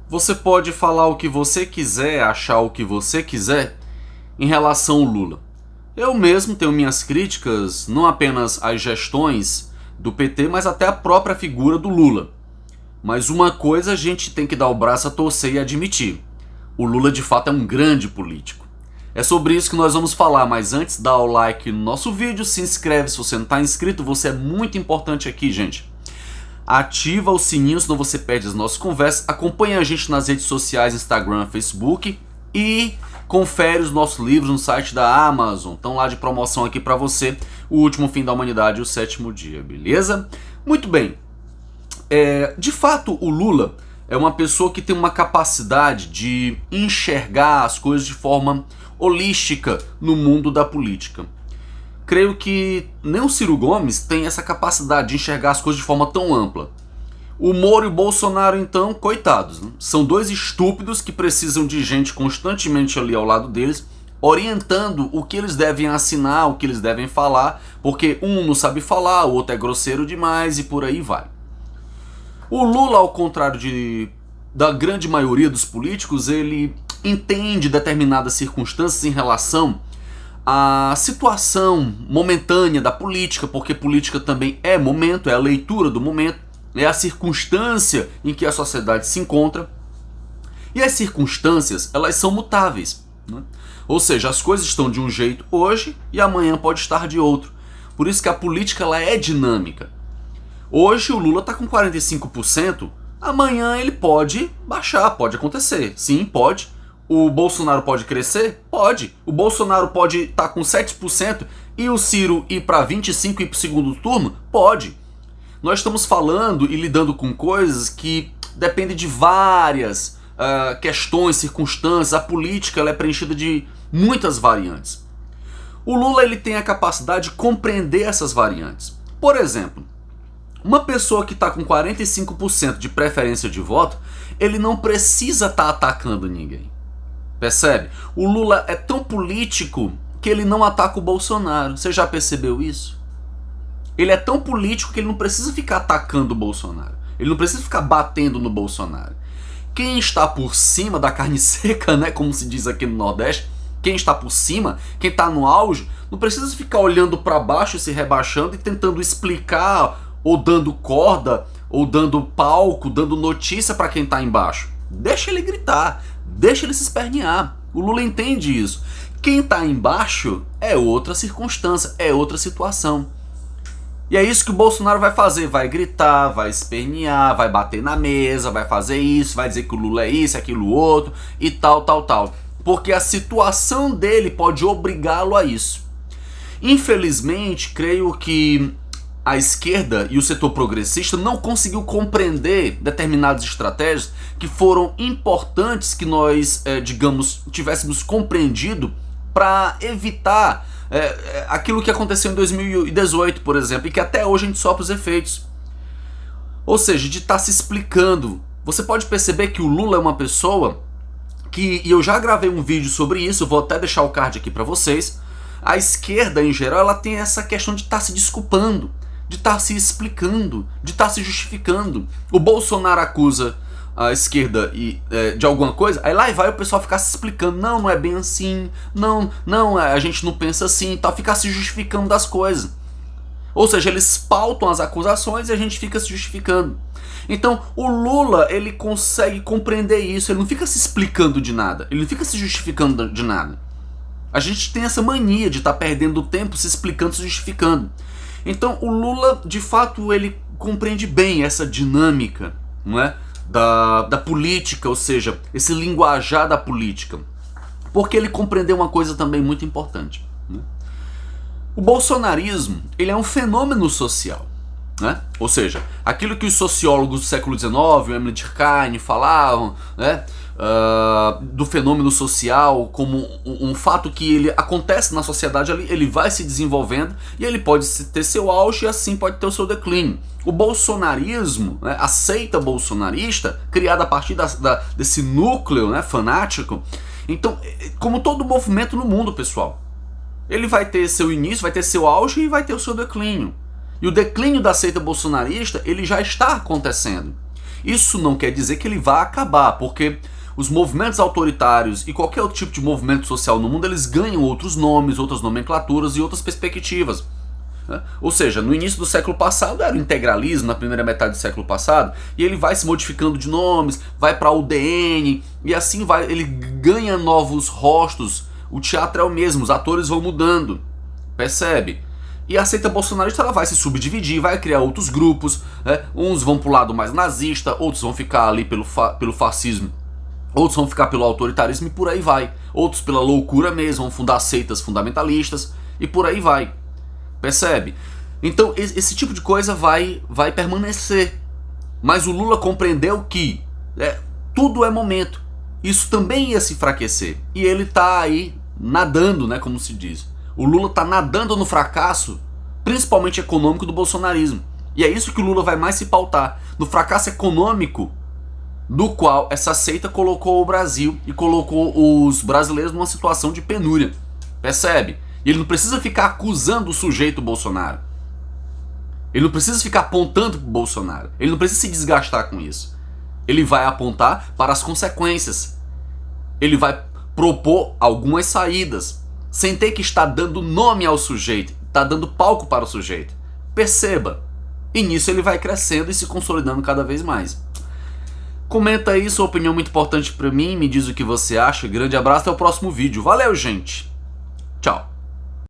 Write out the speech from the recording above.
Você pode falar o que você quiser, achar o que você quiser em relação ao Lula. Eu mesmo tenho minhas críticas, não apenas às gestões do PT, mas até à própria figura do Lula. Mas uma coisa a gente tem que dar o braço a torcer e admitir: o Lula de fato é um grande político. É sobre isso que nós vamos falar, mas antes dá o like no nosso vídeo, se inscreve se você não está inscrito, você é muito importante aqui, gente. Ativa o sininho, senão você perde as nossas conversas. Acompanha a gente nas redes sociais, Instagram, Facebook. E confere os nossos livros no site da Amazon. Estão lá de promoção aqui para você. O Último Fim da Humanidade e o Sétimo Dia, beleza? Muito bem. De fato, o Lula é uma pessoa que tem uma capacidade de enxergar as coisas de forma holística no mundo da política. Creio que nem o Ciro Gomes tem essa capacidade de enxergar as coisas de forma tão ampla. O Moro e o Bolsonaro, então, coitados, né? São dois estúpidos que precisam de gente constantemente ali ao lado deles, orientando o que eles devem assinar, o que eles devem falar, porque um não sabe falar, o outro é grosseiro demais e por aí vai. O Lula, ao contrário da grande maioria dos políticos, ele entende determinadas circunstâncias em relação à situação momentânea da política, porque política também é momento, é a leitura do momento, é a circunstância em que a sociedade se encontra. E as circunstâncias, elas são mutáveis, né? Ou seja, as coisas estão de um jeito hoje e amanhã pode estar de outro. Por isso que a política ela é dinâmica. Hoje o Lula está com 45%, amanhã ele pode baixar, pode acontecer. Sim, pode. O Bolsonaro pode crescer? Pode. O Bolsonaro pode estar com 7% e o Ciro ir para 25% e ir para o segundo turno? Pode. Nós estamos falando e lidando com coisas que dependem de várias questões, circunstâncias. A política ela é preenchida de muitas variantes. O Lula ele tem a capacidade de compreender essas variantes. Por exemplo, uma pessoa que está com 45% de preferência de voto, ele não precisa estar atacando ninguém. Percebe? O Lula é tão político que ele não ataca o Bolsonaro. Você já percebeu isso? Ele é tão político que ele não precisa ficar atacando o Bolsonaro. Ele não precisa ficar batendo no Bolsonaro. Quem está por cima da carne seca, né, como se diz aqui no Nordeste, quem está por cima, quem está no auge, não precisa ficar olhando para baixo e se rebaixando e tentando explicar, ou dando corda, ou dando palco, dando notícia para quem está embaixo. Deixa ele gritar, deixa ele se espernear. O Lula entende isso. Quem está embaixo é outra circunstância, é outra situação. E é isso que o Bolsonaro vai fazer, vai gritar, vai espernear, vai bater na mesa, vai fazer isso, vai dizer que o Lula é isso, aquilo outro e tal, tal, tal. Porque a situação dele pode obrigá-lo a isso. Infelizmente, creio que a esquerda e o setor progressista não conseguiu compreender determinadas estratégias que foram importantes que nós, digamos, tivéssemos compreendido para evitar aquilo que aconteceu em 2018, por exemplo, e que até hoje a gente sofre os efeitos. Ou seja, de estar se explicando. Você pode perceber que o Lula é uma pessoa que, e eu já gravei um vídeo sobre isso, eu vou até deixar o card aqui para vocês. A esquerda, em geral, ela tem essa questão de estar se desculpando, de estar se explicando, de estar se justificando. O Bolsonaro acusa a esquerda de alguma coisa, aí lá vai o pessoal ficar se explicando, não é bem assim, não, a gente não pensa assim, tal, ficar se justificando das coisas. Ou seja, eles pautam as acusações e a gente fica se justificando. Então, o Lula, ele consegue compreender isso, ele não fica se explicando de nada, ele não fica se justificando de nada. A gente tem essa mania de estar perdendo tempo se explicando, se justificando. Então, o Lula, de fato, ele compreende bem essa dinâmica, não é? Da política, ou seja, esse linguajar da política. Porque ele compreendeu uma coisa também muito importante, né? O bolsonarismo, ele é um fenômeno social, né? Ou seja, aquilo que os sociólogos do século XIX, o Emile Durkheim falavam, né? Do fenômeno social como um fato que ele acontece na sociedade, ele vai se desenvolvendo e ele pode ter seu auge e assim pode ter o seu declínio. O bolsonarismo, né, a seita bolsonarista, criada a partir desse núcleo, né, fanático, então, como todo movimento no mundo, pessoal, ele vai ter seu início, vai ter seu auge e vai ter o seu declínio. E o declínio da seita bolsonarista, ele já está acontecendo. Isso não quer dizer que ele vá acabar, porque os movimentos autoritários e qualquer outro tipo de movimento social no mundo, eles ganham outros nomes, outras nomenclaturas e outras perspectivas. Ou seja, no início do século passado era o integralismo, na primeira metade do século passado, e ele vai se modificando de nomes, vai para o UDN, e assim vai, ele ganha novos rostos, o teatro é o mesmo, os atores vão mudando, percebe? E a seita bolsonarista ela vai se subdividir, vai criar outros grupos, uns vão pro lado mais nazista, outros vão ficar ali pelo fascismo, outros vão ficar pelo autoritarismo e por aí vai, outros pela loucura mesmo, vão fundar seitas fundamentalistas e por aí vai. Percebe? Então esse tipo de coisa vai permanecer. Mas o Lula compreendeu que tudo é momento. Isso também ia se enfraquecer. E ele tá aí nadando, né, como se diz. O Lula tá nadando no fracasso, principalmente econômico, do bolsonarismo. E é isso que o Lula vai mais se pautar. No fracasso econômico do qual essa seita colocou o Brasil e colocou os brasileiros numa situação de penúria. Percebe? E ele não precisa ficar acusando o sujeito Bolsonaro. Ele não precisa ficar apontando pro Bolsonaro. Ele não precisa se desgastar com isso. Ele vai apontar para as consequências. Ele vai propor algumas saídas, sem ter que estar dando nome ao sujeito, está dando palco para o sujeito. Perceba. E nisso ele vai crescendo e se consolidando cada vez mais. Comenta aí sua opinião, muito importante para mim. Me diz o que você acha. Grande abraço, até o próximo vídeo. Valeu, gente. Tchau.